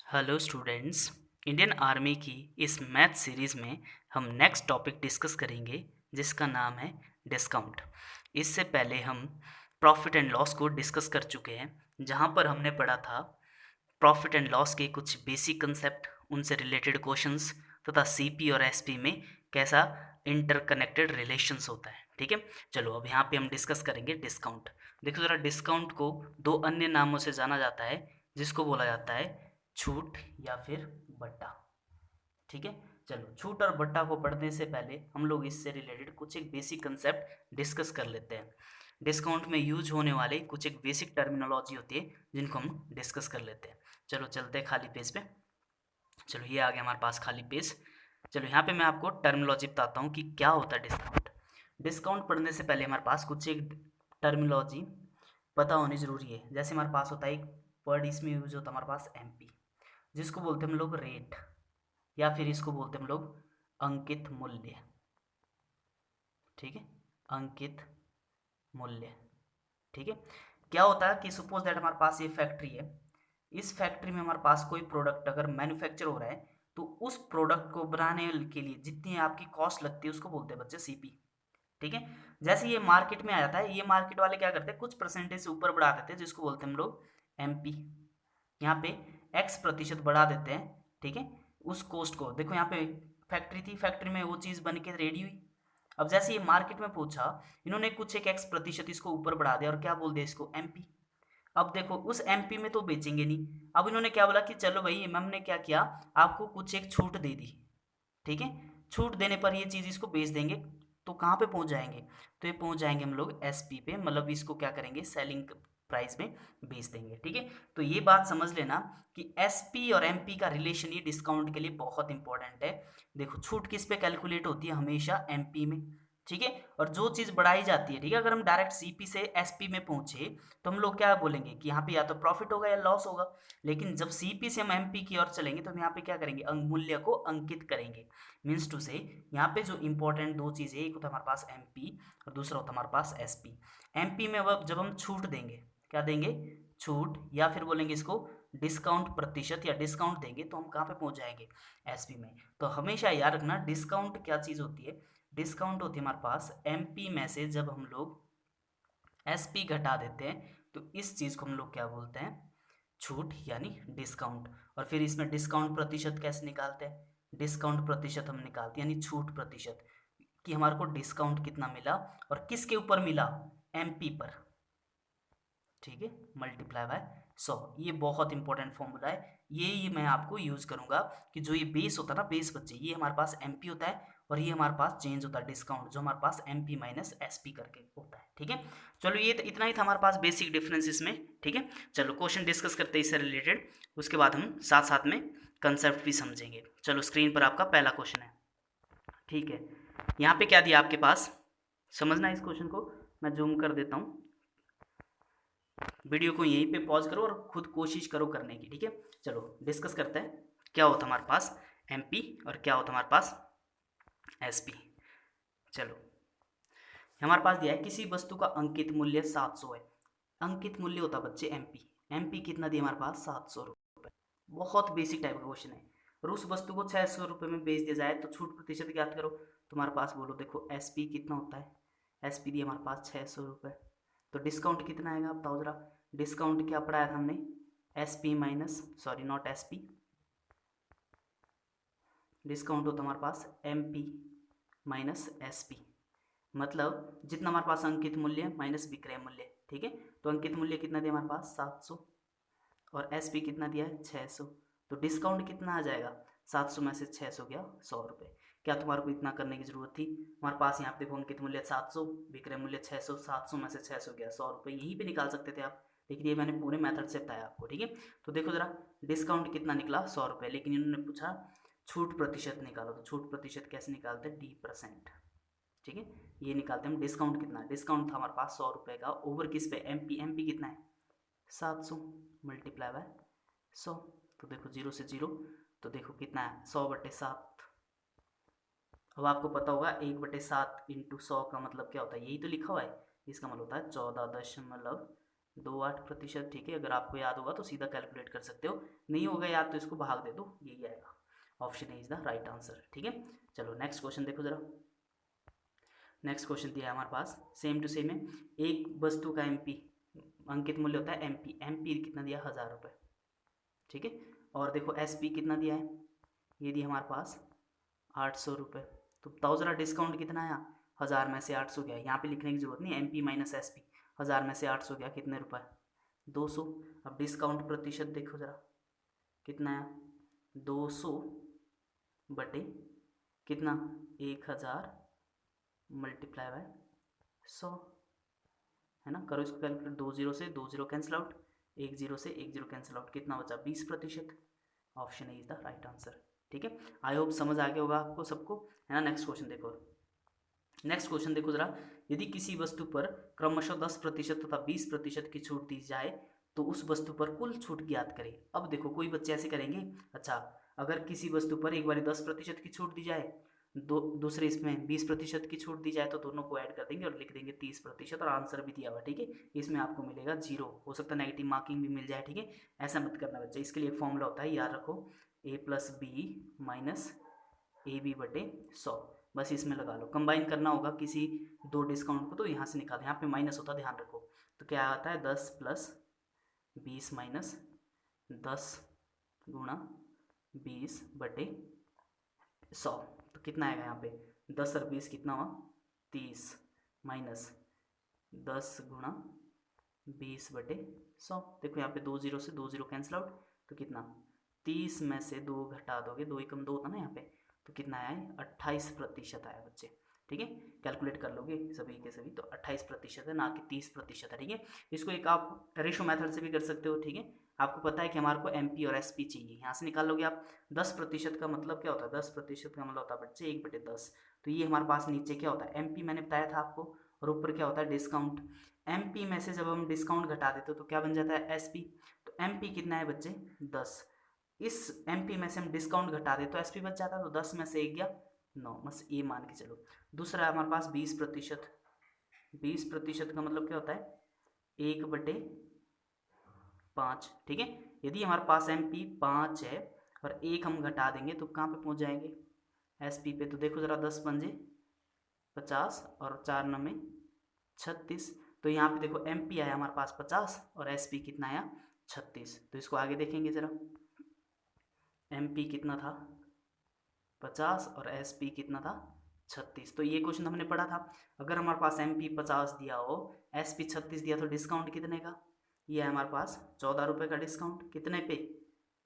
Hello students. Indian army की इस math series में हम नेक्स्ट टॉपिक डिस्कस करेंगे जिसका नाम है डिस्काउंट। इससे पहले हम प्रॉफिट एंड लॉस को डिस्कस कर चुके हैं, जहां पर हमने पढ़ा था प्रॉफिट एंड लॉस के कुछ बेसिक कंसेप्ट, उनसे रिलेटेड क्वेश्चंस तथा सीपी और एसपी में कैसा इंटरकनेक्टेड रिलेशंस होता है। ठीक है, चलो अब यहाँ पे हम डिस्कस करेंगे डिस्काउंट। देखो ज़रा, डिस्काउंट को दो अन्य नामों से जाना जाता है, जिसको बोला जाता है छूट या फिर बट्टा। ठीक है, चलो छूट और बट्टा को पढ़ने से पहले हम लोग इससे रिलेटेड कुछ एक बेसिक कंसेप्ट डिस्कस कर लेते हैं। डिस्काउंट में यूज होने वाले कुछ एक बेसिक टर्मिनोलॉजी होती है जिनको हम डिस्कस कर लेते हैं। चलो चलते हैं खाली पेज पे। चलो ये आ गया हमारे पास खाली पेज। चलो यहाँ पे मैं आपको टर्मिनोलॉजी बताता हूँ कि क्या होता है डिस्काउंट। डिस्काउंट पढ़ने से पहले हमारे पास कुछ एक टर्मिनोलॉजी पता होनी जरूरी है। जैसे हमारे पास होता है एक वर्ड, इसमें यूज होता है हमारे पास एमपी, जिसको बोलते हैं हम लोग रेट, या फिर इसको बोलते हैं हम लोग अंकित मूल्य। ठीक है, अंकित मूल्य। ठीक है, क्या होता है कि सपोज दैट हमारे पास ये फैक्ट्री है, इस फैक्ट्री में हमारे पास कोई प्रोडक्ट अगर मैन्युफैक्चर हो रहा है तो उस प्रोडक्ट को बनाने के लिए जितनी आपकी कॉस्ट लगती है उसको बोलते हैं बच्चे सीपी। ठीक है, जैसे ये मार्केट में आ जाता है, ये मार्केट वाले क्या करते हैं, कुछ परसेंटेज से ऊपर बढ़ा देते हैं, जिसको बोलते हैं हम लोग एमपी। यहाँ पे एक्स प्रतिशत बढ़ा देते हैं। ठीक है, उस कोस्ट को देखो, यहाँ पे फैक्ट्री थी, फैक्ट्री में वो चीज़ बन के रेडी हुई। अब जैसे ये मार्केट में पूछा, इन्होंने कुछ एक एक्स प्रतिशत इसको ऊपर बढ़ा दिया और क्या बोल दिया इसको एमपी। अब देखो उस एमपी में तो बेचेंगे नहीं, अब इन्होंने क्या बोला कि चलो भाई मैम ने क्या किया, आपको कुछ एक छूट दे दी। ठीक है, छूट देने पर ये चीज़ इसको बेच देंगे, तो कहाँ पे पहुंच जाएंगे, तो ये पहुंच जाएंगे हम लोग एसपी पे, मतलब इसको क्या करेंगे, सेलिंग प्राइस में बेच देंगे। ठीक है, तो ये बात समझ लेना कि एसपी और एमपी का रिलेशन ये डिस्काउंट के लिए बहुत इंपॉर्टेंट है। देखो छूट किस पे कैलकुलेट होती है, हमेशा एमपी में। ठीक है, और जो चीज़ बढ़ाई जाती है, ठीक है, अगर हम डायरेक्ट सीपी से एसपी में पहुंचे तो हम लोग क्या बोलेंगे कि यहाँ पे या तो प्रॉफिट होगा या लॉस होगा। लेकिन जब सीपी से हम एमपी की ओर चलेंगे तो हम यहाँ पे क्या करेंगे, मूल्य को अंकित करेंगे। मीन्स टू से यहाँ पे जो इंपॉर्टेंट दो चीज़ें, एक होता है हमारे पास एमपी और दूसरा होता है हमारे पास एसपी। एमपी में अब जब हम छूट देंगे, क्या देंगे, छूट, या फिर बोलेंगे इसको डिस्काउंट प्रतिशत या डिस्काउंट देंगे, तो हम कहाँ पे पहुंच जाएंगे, एसपी में। तो हमेशा याद रखना डिस्काउंट क्या चीज़ होती है, डिस्काउंट होती है हमारे पास एमपी में से जब हम लोग एसपी घटा देते हैं तो इस चीज़ को हम लोग क्या बोलते हैं, छूट यानी डिस्काउंट। और फिर इसमें डिस्काउंट प्रतिशत कैसे निकालते हैं, डिस्काउंट प्रतिशत हम निकालते हैं यानी छूट प्रतिशत, कि हमारे को डिस्काउंट कितना मिला और किसके ऊपर मिला, एमपी पर। ठीक है, मल्टीप्लाई बाय 100, ये बहुत इंपॉर्टेंट फॉर्मूला है। ये मैं आपको यूज करूंगा कि जो ये बेस होता है ना, बेस बच्चे, ये हमारे पास एमपी होता है और ये हमारे पास चेंज होता है डिस्काउंट, जो हमारे पास एमपी माइनस एसपी करके होता है। ठीक है, चलो ये तो इतना ही था हमारे पास बेसिक डिफरेंस इसमें। ठीक है, चलो क्वेश्चन डिस्कस करते हैं इससे रिलेटेड, उसके बाद हम साथ साथ में कंसेप्ट भी समझेंगे। चलो स्क्रीन पर आपका पहला क्वेश्चन है। ठीक है, यहाँ पे क्या दिया आपके पास, समझना इस क्वेश्चन को, मैं जूम कर देता हूँ। वीडियो को यहीं पे पॉज करो और खुद कोशिश करो करने की। ठीक है, चलो डिस्कस करते हैं क्या होता हमारे पास एमपी और क्या होता हमारे पास एसपी। चलो हमारे पास दिया है किसी वस्तु का अंकित मूल्य 700 है। अंकित मूल्य होता है बच्चे एमपी। एमपी कितना दिया हमारे पास, 700 रुपये। बहुत बेसिक टाइप का क्वेश्चन है। और उस वस्तु को 600 रुपये में बेच दिया जाए तो छूट प्रतिशत ज्ञात करो। तुम्हारे पास बोलो, देखो एसपी कितना होता है, एसपी दिया हमारे पास 600 रुपये, तो डिस्काउंट कितना आएगा, आप बताओ जरा। डिस्काउंट क्या पढ़ाया था हमने, S P minus, sorry not S P, discount होता हमारे पास M P minus S P. मतलब जितना हमारे पास अंकित मूल्य माइनस विक्रय मूल्य। ठीक है, तो अंकित मूल्य कितना दिया हमारे पास 700 और एस पी कितना दिया है 600, तो डिस्काउंट कितना आ जाएगा, 700 में से 600 गया 100 रुपये। क्या तुम्हारे को इतना करने की जरूरत थी, हमारे पास यहाँ पे देखो अंकित मूल्य 700, विक्रय मूल्य 600, 700 में से 600 गया 100 रुपये, यहीं पे निकाल सकते थे आप, लेकिन ये मैंने पूरे मेथड से बताया आपको। ठीक है, तो देखो जरा डिस्काउंट कितना निकला 100 रुपये, लेकिन इन्होंने पूछा छूट प्रतिशत निकालो, तो छूट प्रतिशत कैसे निकालते हैं, D%। ठीक है, ये निकालते हैं हम डिस्काउंट कितना, डिस्काउंट था हमारे पास 100 रुपये का, ओवर किस पे, एमपी, एमपी कितना है 700 मल्टीप्लाई बाय 100, तो देखो 0 से 0, तो देखो कितना है 100/7। अब आपको पता होगा 1/7 इंटू 100 का मतलब क्या होता है, यही तो लिखा हुआ है, इसका मतलब होता है 14.9 28%, ठीक है। अगर आपको याद होगा तो सीधा कैलकुलेट कर सकते हो, नहीं होगा याद तो इसको भाग दे दो, यही आएगा। Option A is the right answer, ठीक है। चलो नेक्स्ट क्वेश्चन देखो जरा। नेक्स्ट क्वेश्चन दिया है हमारे पास, सेम टू सेम है। एक वस्तु का एमपी अंकित मूल्य होता है एमपी, एमपी कितना दिया, 1000 रुपये, ठीक है। और देखो एसपी कितना दिया है, ये दिया हमारे पास 800 रुपये। तो बताओ जरा डिस्काउंट कितना आया, 1000 में से 800 गया, यहाँ पे लिखने की जरूरत नहीं, एमपी माइनस एसपी, 1000 में से 800 गया, कितने रुपए, 200। अब डिस्काउंट प्रतिशत देखो जरा कितना आया, 200 बटे कितना, 1000 मल्टीप्लाई बाय 100, है ना। करो इसको कैलकुलेट, 2 जीरो से 2 जीरो कैंसिल आउट, 1 जीरो से 1 जीरो कैंसिल आउट, कितना बचा, 20%। Option A is the right answer, ठीक है। आई होप समझ आ गया होगा आपको सबको, है ना। नेक्स्ट क्वेश्चन देखो, नेक्स्ट क्वेश्चन देखो जरा। यदि किसी वस्तु पर क्रमशः 10% तथा 20% की छूट दी जाए तो उस वस्तु पर कुल छूट ज्ञात करें। अब देखो कोई बच्चे ऐसे करेंगे, अच्छा अगर किसी वस्तु पर एक बार 10% की छूट दी जाए, दूसरे इसमें 20% की छूट दी जाए, तो दोनों को ऐड कर देंगे और लिख देंगे 30%, और आंसर भी दिया हुआ, ठीक है। इसमें आपको मिलेगा 0, हो सकता है नेगेटिव मार्किंग भी मिल जाए, ठीक है। ऐसा मत करना बच्चा, इसके लिए एक फॉर्मूला होता है, याद रखो, a plus B minus A B बटे 100, बस इसमें लगा लो। कंबाइन करना होगा किसी दो डिस्काउंट को तो यहाँ से निकाल, यहाँ पे माइनस होता है, ध्यान रखो। तो क्या आता है, 10 प्लस 20 माइनस 10 गुणा 20 बटे 100, तो कितना आएगा यहाँ पे, 10 और 20 कितना हुआ, 30 माइनस 10 गुणा 20 बटे 100। देखो यहाँ पे 2 जीरो से 2 जीरो कैंसिल आउट, तो कितना, 30 में से 2 घटा दोगे, 2 एकम 2 होता ना यहाँ पे, तो कितना आया है, 28% आया बच्चे, ठीक है। कैलकुलेट कर लोगे सभी के सभी, तो 28% है, ना कि 30% है, ठीक है। इसको एक आप रेशो मेथड से भी कर सकते हो, ठीक है। आपको पता है कि हमारे को एमपी और एसपी चाहिए, यहाँ से निकाल लोगे आप। 10% का मतलब क्या होता है, 10% का मतलब होता है बच्चे 1/10। तो ये हमारे पास नीचे क्या होता है, एमपी मैंने बताया था आपको, और ऊपर क्या होता है, डिस्काउंट। एमपी में से जब हम डिस्काउंट घटा देते हो तो क्या बन जाता है, एसपी। तो एमपी कितना है बच्चे, 10। इस एमपी में से हम डिस्काउंट घटा दे तो एसपी बच जाता है, तो 10 में से 1 गया 9, बस ये मान के चलो। दूसरा है हमारे पास 20%। 20% का मतलब क्या होता है, 1/5, ठीक है। यदि हमारे पास एमपी 5 है और 1 हम घटा देंगे तो कहाँ पे पहुँच जाएंगे, एसपी पे। तो देखो ज़रा, 10 पंजे 50 और 4 9 36। तो यहाँ पे देखो एमपी आया हमारे पास 50 और एसपी कितना आया, 36। तो इसको आगे देखेंगे ज़रा, एमपी कितना था, 50 और एसपी कितना था, 36। तो ये क्वेश्चन हमने पढ़ा था, अगर हमारे पास एमपी 50 दिया हो, एसपी 36 दिया, तो डिस्काउंट कितने का, ये है हमारे पास 14 रुपये का डिस्काउंट, कितने पे,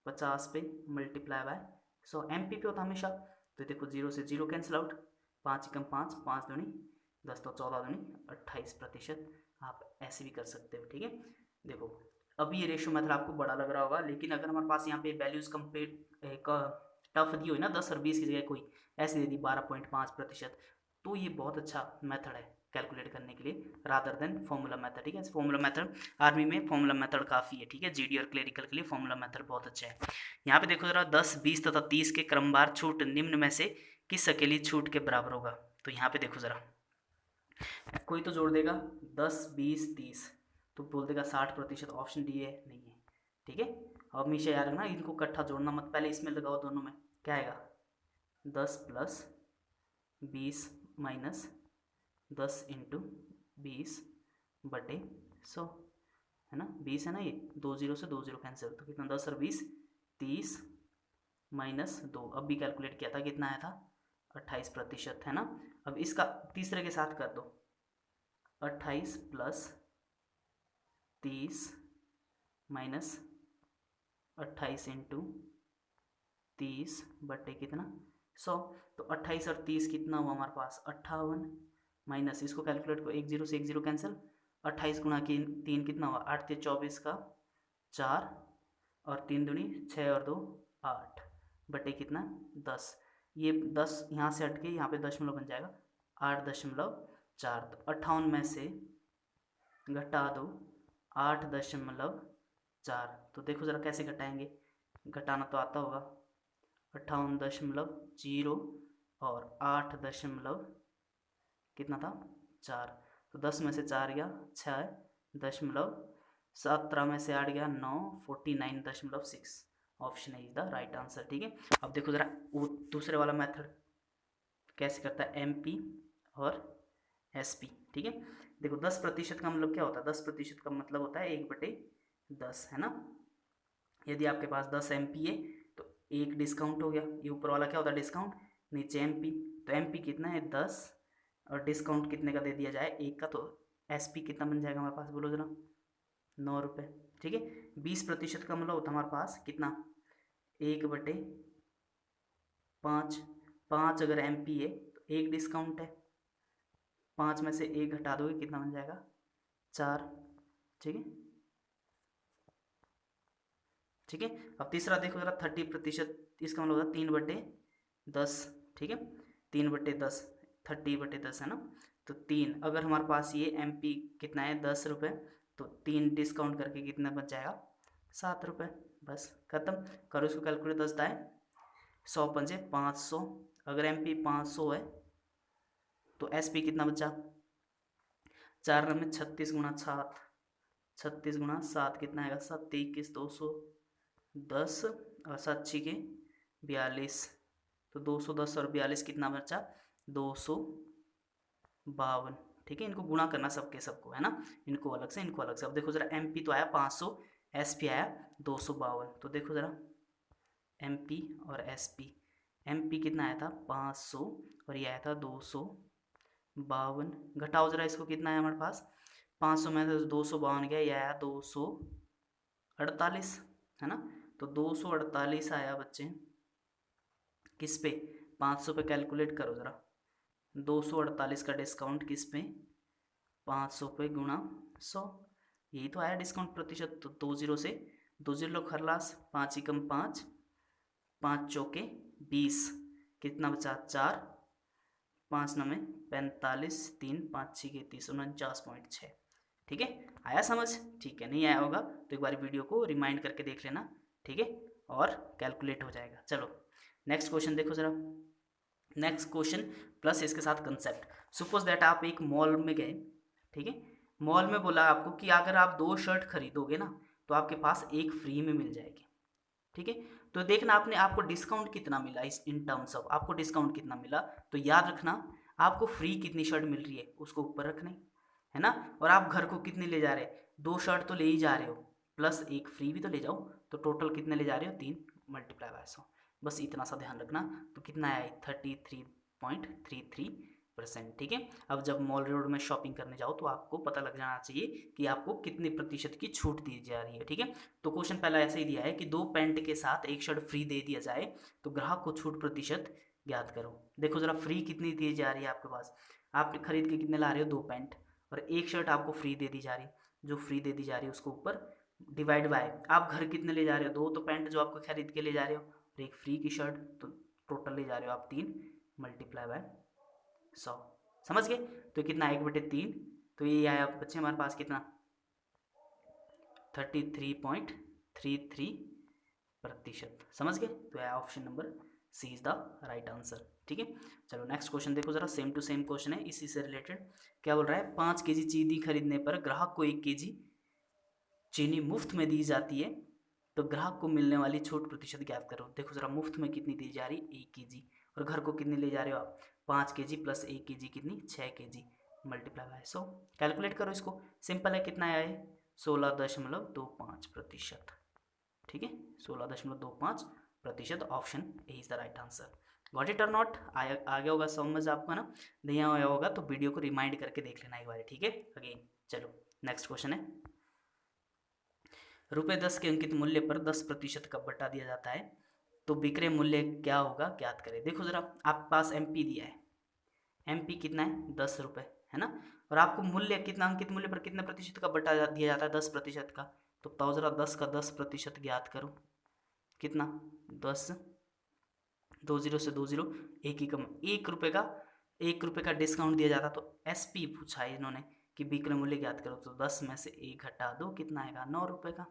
50 पे मल्टीप्लाई बाय 100, एमपी पे होता हमेशा। तो देखो 0 से 0 कैंसिल आउट, 5 एकम 5, 5 दूनी 10, तो 14 दूनी 28%। आप ऐसे भी कर सकते हो, ठीक है। देखो अभी ये रेशियो मेथड आपको बड़ा लग रहा होगा, लेकिन अगर हमारे पास यहाँ पे वैल्यूज़ कंपेयर टफ दी हुई ना, 10 और 20 की जगह कोई ऐसे दे दी 12.5%, तो ये बहुत अच्छा मेथड है कैलकुलेट करने के लिए, रादर देन फॉर्मूला मेथड, ठीक है। फॉर्मूला मेथड आर्मी में फॉर्मूला मेथड काफ़ी है, ठीक है। जीडी और क्लेरिकल के लिए फॉर्मूला मेथड बहुत अच्छा है। यहाँ पे देखो जरा, 10 20 तथा 30 के क्रमवार छूट निम्न में से किस अकेली छूट के बराबर होगा। तो यहाँ पे देखो जरा, कोई तो जोड़ देगा 10 20 30, तो बोल देगा 60%, ऑप्शन डी है, नहीं है, ठीक है। अब हमेशा याद रखना, इनको इकट्ठा जोड़ना मत, पहले इसमें लगाओ दोनों में, क्या आएगा, 10 प्लस 20 माइनस 10 इंटू 20 बटे 100, है ना। 20 है ना, ये 2 जीरो से 2 जीरो कैंसिल, तो कितना, 10 और 20 30 माइनस 2, अब भी कैलकुलेट किया था, कितना आया था, 28%, है ना। अब इसका तीसरे के साथ कर दो, 28 प्लस 30 माइनस 28 इंटू 30 बटे कितना, 100। तो 28 और 30 कितना हुआ हमारे पास, 58, माइनस इसको कैलकुलेट को, 1 जीरो से 1 जीरो कैंसिल, 28 गुणा की 3 कितना हुआ, 8 से 24 का 4, और 3 दूनी 6 और 2 8 बटे कितना, 10। ये 10 यहाँ से हट के यहाँ पे दशमलव बन जाएगा, 8.4। तो 58 में से घटा दो 8.4, तो देखो ज़रा कैसे घटाएंगे, घटाना तो आता होगा, 58.0 और 8 दशमलव कितना था, 4, तो 10 में से 4 गया 6.4, 17 में से 8 गया 9, 49.6। Option is the right answer. ठीक है, अब देखो जरा वो दूसरे वाला मेथड कैसे करता है, MP और SP। ठीक है, देखो 10% का मतलब क्या होता है, 10% का मतलब होता है 1/10, है ना। यदि आपके पास 10 MP है तो एक डिस्काउंट हो गया, ये ऊपर वाला क्या होता है डिस्काउंट, नीचे MP। तो MP कितना है 10, और डिस्काउंट कितने का दे दिया जाए, एक का, तो SP कितना बन जाएगा हमारे पास, बोलो जरा, 9 रुपये। ठीक है, 20% का मतलब होता है हमारे पास कितना, 1/5। 5 अगर MP है तो एक डिस्काउंट है, 5 में से एक घटा दोगे कितना बन जाएगा, 4। ठीक है, ठीक है। अब तीसरा देखो जरा, 30%, इसका मतलब होता है 3/10। ठीक है, 3/10, 30/10 है ना। तो 3, अगर हमारे पास ये MP कितना है 10 रुपये, तो 3 डिस्काउंट करके कितना बच जाएगा, 7 रुपये। बस खत्म, करो इसको कैलकुलेट, 10 दाएँ 100 पंजे 500। अगर MP 500 है तो SP कितना बचा, 4 में 36 × 7, 36 × 7 कितना आएगा, 7 21 210, और 7 6 42। तो 210 और 42 कितना बचा, 252। ठीक है, इनको गुणा करना सबके सबको, है ना, इनको अलग से इनको अलग से। अब देखो जरा, MP तो आया 500, SP आया 252। तो देखो जरा MP और SP, MP कितना आया था 500 और ये आया था 252। घटाओ जरा इसको, कितना है हमारे पास, 500 में से 252 गया, ये आया 248, है ना। तो 248 आया बच्चे, किस पे, 500 पे कैलकुलेट करो ज़रा, 248 का डिस्काउंट किस पे, 500 पे गुणा 100, यही तो आया डिस्काउंट प्रतिशत। तो 2 0 से 2 0 खरलास, 5 एकम 5, 5 चौके 20, कितना बचा 4, 5 9 में 45, 3 5 6 के 30, 49.6। ठीक है, आया समझ, ठीक है, नहीं आया होगा तो एक बार वीडियो को रिमाइंड करके देख लेना। ठीक है, और कैलकुलेट हो जाएगा। चलो नेक्स्ट क्वेश्चन देखो जरा, नेक्स्ट क्वेश्चन प्लस इसके साथ कंसेप्ट। सपोज दैट आप एक मॉल में गए, ठीक है, मॉल में बोला आपको कि अगर आप 2 शर्ट खरीदोगे ना तो आपके पास एक फ्री में मिल जाएगी। ठीक है, तो देखना आपने, आपको डिस्काउंट कितना मिला, इस इन टर्म्स ऑफ आपको डिस्काउंट कितना मिला, तो याद रखना आपको फ्री कितनी शर्ट मिल रही है उसको ऊपर रखना है ना। और आप घर को कितने ले जा रहे हैं, 2 शर्ट तो ले ही जा रहे हो, प्लस एक फ्री भी तो ले जाओ, तो टोटल कितने ले जा रहे हो, 3 मल्टीप्लाई बाय 100। बस इतना सा ध्यान रखना। तो कितना आया 33.33%। ठीक है, अब जब मॉल रोड में शॉपिंग करने जाओ तो आपको पता लग जाना चाहिए कि आपको कितने प्रतिशत की छूट दी जा रही है। ठीक है, तो क्वेश्चन पहला ऐसे ही दिया है कि 2 पैंट के साथ एक शर्ट फ्री दे दिया जाए तो ग्राहक को छूट प्रतिशत ज्ञात करो। देखो जरा, फ्री कितनी दी जा रही है आपके पास, आप खरीद के कितने ला रहे हो, 2 पैंट, और एक शर्ट आपको फ्री दे दी जा रही है। जो फ्री दे दी जा रही है उसको ऊपर डिवाइड बाय, आप घर कितने ले जा रहे हो, 2 तो पैंट जो आपको खरीद के ले जा रहे हो, और एक फ्री की शर्ट, तो टोटल ले जा रहे हो आप 3 मल्टीप्लाई बाय 100। समझ गए, तो कितना 1/3, तो ये आया बच्चे हमारे पास कितना 33.33%। समझ गए, तो यह option number C is the right answer. ठीक है, चलो नेक्स्ट क्वेश्चन देखो जरा, सेम टू सेम क्वेश्चन है, इसी से रिलेटेड। क्या बोल रहा है, 5 केजी चीनी खरीदने पर ग्राहक को 1 केजी चीनी मुफ्त में दी जाती है, तो ग्राहक को मिलने वाली छूट प्रतिशत ज्ञात करो। देखो जरा, मुफ्त में कितनी दी जा रही, 1 केजी, और घर को कितनी ले जा रहे हो आप, 5 केजी प्लस 1 केजी कितनी, 6 केजी, मल्टीप्लाई बाय 100। कैलकुलेट करो इसको, सिंपल है, कितना आया है 16.25%। ठीक है, 16.25%, option A is the right answer. Got it और नॉट, आ गया होगा समझ आपको ना, नहीं आया होगा तो वीडियो को रिमाइंड करके देख लेना एक बार। ठीक है, अगेन चलो नेक्स्ट क्वेश्चन है, ₹10 के अंकित मूल्य पर 10% का बटा दिया जाता है, तो विक्रय मूल्य क्या होगा ज्ञात करें। देखो जरा, आपके पास MP दिया है, MP कितना है 10 रुपये, है ना, और आपको मूल्य कितना, अंकित मूल्य पर कितने प्रतिशत का बटा दिया जाता है, 10% का। तो बताओ जरा, 10 का 10% ज्ञात करो, कितना 10, 2 0 से 2 0, एक ही कम, 1 रुपये का, 1 रुपये का डिस्काउंट दिया जाता, तो SP पूछा है इन्होंने कि विक्रय मूल्य ज्ञात करो, तो 10 में से 1 घटा दो, कितना आएगा 9 रुपये का।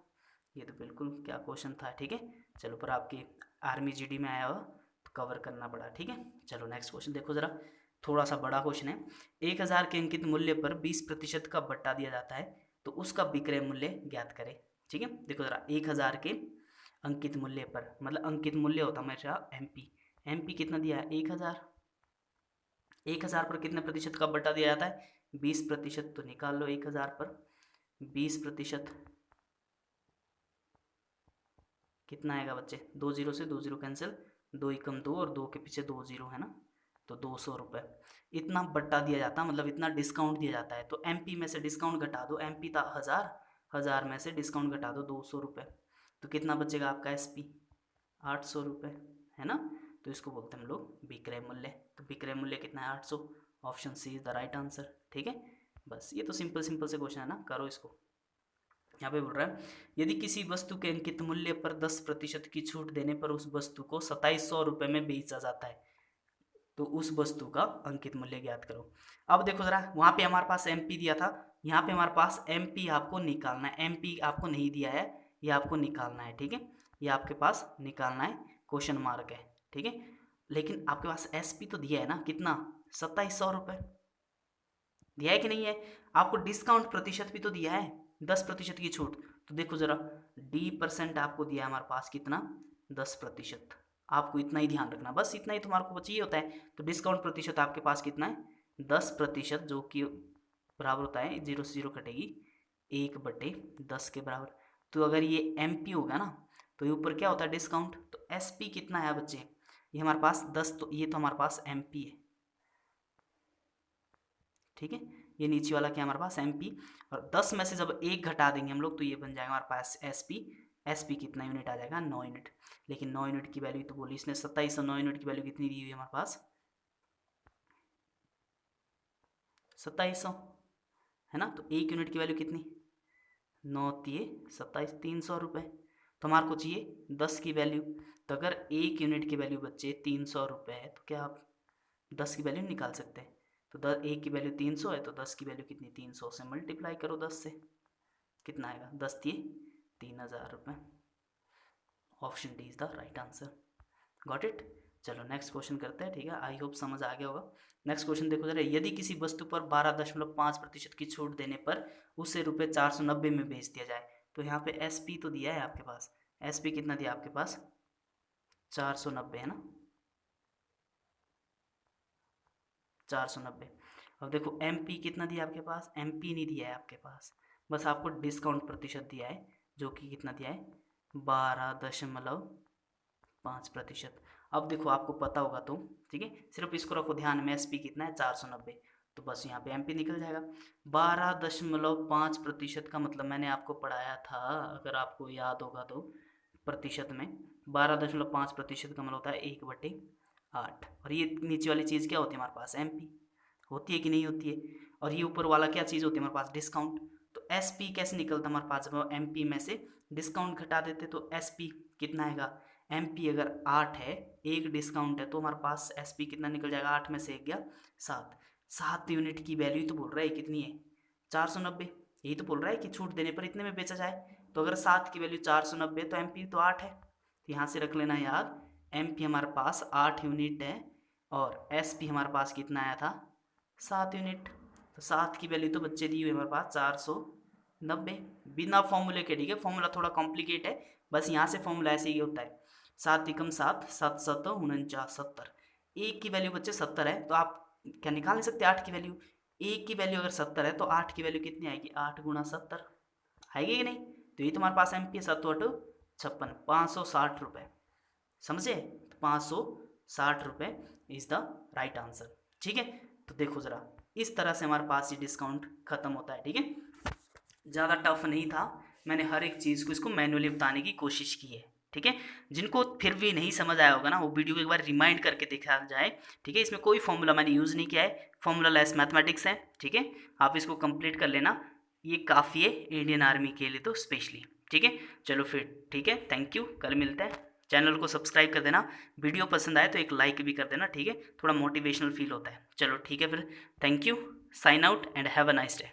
ये तो बिल्कुल क्या क्वेश्चन था। ठीक है, चलो, पर आपकी आर्मी GD में आया हो तो कवर करना पड़ा। ठीक है, चलो नेक्स्ट क्वेश्चन देखो ज़रा, थोड़ा सा बड़ा क्वेश्चन है। 1000 के अंकित मूल्य पर 20% का बट्टा दिया जाता है, तो उसका विक्रय मूल्य ज्ञात करें। ठीक है, देखो जरा 1000 के अंकित मूल्य पर, मतलब अंकित मूल्य होता है हमेशा एमपी। एमपी कितना दिया है 1000। 1000 पर कितने प्रतिशत का बटा दिया जाता है 20%। तो निकाल लो 1000 पर 20% कितना आएगा बच्चे, 2 जीरो से 2 जीरो कैंसिल, 2 एकम 2 और 2 के पीछे 2 जीरो है ना, तो 200 रुपये इतना बट्टा दिया जाता है, मतलब इतना डिस्काउंट दिया जाता है। तो एमपी में से डिस्काउंट घटा दो, एमपी था 1000, 1000 में से डिस्काउंट घटा दो 200 रुपये, तो कितना बचेगा आपका एसपी 800 रुपये, है ना। तो इसको बोलते हैं हम लोग विक्रय मूल्य। तो विक्रय मूल्य कितना है 800। Option C is the right answer. ठीक है, बस ये तो सिंपल सिंपल से क्वेश्चन है ना, करो इसको। यहाँ पे बोल रहा है यदि किसी वस्तु के अंकित मूल्य पर 10% की छूट देने पर उस वस्तु को 2700 रुपये में बेचा जाता है, तो उस वस्तु का अंकित मूल्य ज्ञात करो। अब देखो जरा, वहाँ पे हमारे पास एमपी दिया था, यहाँ पे हमारे पास एमपी आपको निकालना है। एमपी आपको नहीं दिया है, ये आपको निकालना है। ठीक है, ये आपके पास निकालना है, क्वेश्चन मार्क है। ठीक है, लेकिन आपके पास एसपी तो दिया है ना, कितना 2700 रुपये दिया है कि नहीं है। आपको डिस्काउंट प्रतिशत भी तो दिया है 10% की छूट। तो देखो जरा D% आपको दिया है हमारे पास कितना 10%। आपको इतना ही ध्यान रखना, बस इतना ही तुम्हारे को चाहिए होता है। तो डिस्काउंट प्रतिशत आपके पास कितना है 10%, जो कि बराबर होता है 0 से 0 कटेगी 1/10 के बराबर। तो अगर ये MP होगा ना, तो ये ऊपर क्या होता है डिस्काउंट। तो SP कितना है बच्चे, ये हमारे पास 10, तो ये तो हमारे पास MP है। ठीक है, ये नीचे वाला क्या हमारे पास MP, और 10 में से जब 1 घटा देंगे हम लोग तो ये बन जाएगा हमारे पास SP। SP कितना यूनिट आ जाएगा 9 यूनिट। लेकिन 9 यूनिट की वैल्यू तो बोली इसने 2700, 9 यूनिट की वैल्यू कितनी दी हुई है हमारे पास 2700, है ना। तो 1 यूनिट की वैल्यू कितनी 9 तिये 27, 300 रुपये। तो हमारे को चाहिए 10 की वैल्यू। तो अगर 1 यूनिट की वैल्यू बच्चे 300 रुपये है, तो क्या आप 10 की वैल्यू निकाल सकते हैं। तो 1 की वैल्यू 300 है, तो 10 की वैल्यू कितनी 300 से मल्टीप्लाई करो 10 से, कितना आएगा 10 तिये 3000 रुपये। Option D is the right answer. Got it. चलो नेक्स्ट क्वेश्चन करते हैं। ठीक है, आई होप समझ आ गया होगा। नेक्स्ट क्वेश्चन देखो जरा, यदि किसी वस्तु पर 12.5% की छूट देने पर उसे ₹490 में बेच दिया जाए, तो यहाँ पे SP तो दिया है आपके पास, SP कितना दिया आपके पास 490, है ना 490। अब देखो MP कितना दिया आपके पास, MP नहीं दिया है आपके पास, बस आपको डिस्काउंट प्रतिशत दिया है, जो कि कितना दिया है 12.5%। अब देखो आपको पता होगा तो ठीक है, सिर्फ इसको रखो ध्यान में, SP कितना है 490, तो बस यहाँ पे MP निकल जाएगा। 12.5% का मतलब मैंने आपको पढ़ाया था, अगर आपको याद होगा तो, प्रतिशत में 12.5% का मतलब होता है 1/8। और ये नीचे वाली चीज़ क्या होती है हमारे पास MP, होती है कि नहीं होती है। और ये ऊपर वाला क्या चीज़ होती है हमारे पास डिस्काउंट। तो SP कैसे निकलता हमारे पास, जब MP में से डिस्काउंट घटा देते तो SP कितना आएगा। MP अगर 8 है, एक डिस्काउंट है, तो हमारे पास SP कितना निकल जाएगा, 8 में से 1 गया 7। 7 यूनिट की वैल्यू तो बोल रहा है कितनी है 490, यही तो बोल रहा है कि छूट देने पर इतने में बेचा जाए। तो अगर 7 की वैल्यू 490 तो MP तो 8 है, तो यहाँ से रख लेना याद, MP हमारे पास 8 यूनिट है और SP हमारे पास कितना आया था 7 यूनिट। तो 7 की वैल्यू तो बच्चे दी हुई हमारे पास 490 बिना फॉर्मूले के। ठीक है, फॉर्मूला थोड़ा कॉम्प्लिकेट है, बस यहाँ से फॉर्मूला ऐसे ही होता है, 7 एकम 7, 7 7 49, 70। 1 की वैल्यू बच्चे 70 है, तो आप क्या निकाल नहीं सकते 8 की वैल्यू। 1 की वैल्यू अगर 70 है तो 8 की वैल्यू कितनी आएगी 8 गुणा 70 आएगी कि नहीं। तो ये तुम्हारे पास MP 7 8 56, 560 रुपये, समझे। तो 560 रुपये इज द राइट आंसर। ठीक है, तो देखो ज़रा इस तरह से हमारे पास ये डिस्काउंट ख़त्म होता है। ठीक है, ज़्यादा टफ नहीं था, मैंने हर एक चीज़ को इसको मैनुअली बताने की कोशिश की है। ठीक है, जिनको फिर भी नहीं समझ आया होगा ना, वो वीडियो को एक बार रिमाइंड करके देखा जाए। ठीक है, इसमें कोई फॉर्मूला मैंने यूज़ नहीं किया है, फॉर्मूला लेस मैथमेटिक्स है। ठीक है, आप इसको कंप्लीट कर लेना, ये काफ़ी है इंडियन आर्मी के लिए तो स्पेशली। ठीक है, चलो फिर ठीक है, थैंक यू, कल मिलते हैं। चैनल को सब्सक्राइब कर देना, वीडियो पसंद आए तो एक लाइक भी कर देना। ठीक है, थोड़ा मोटिवेशनल फील होता है। चलो ठीक है फिर, thank you, sign out and have a nice day.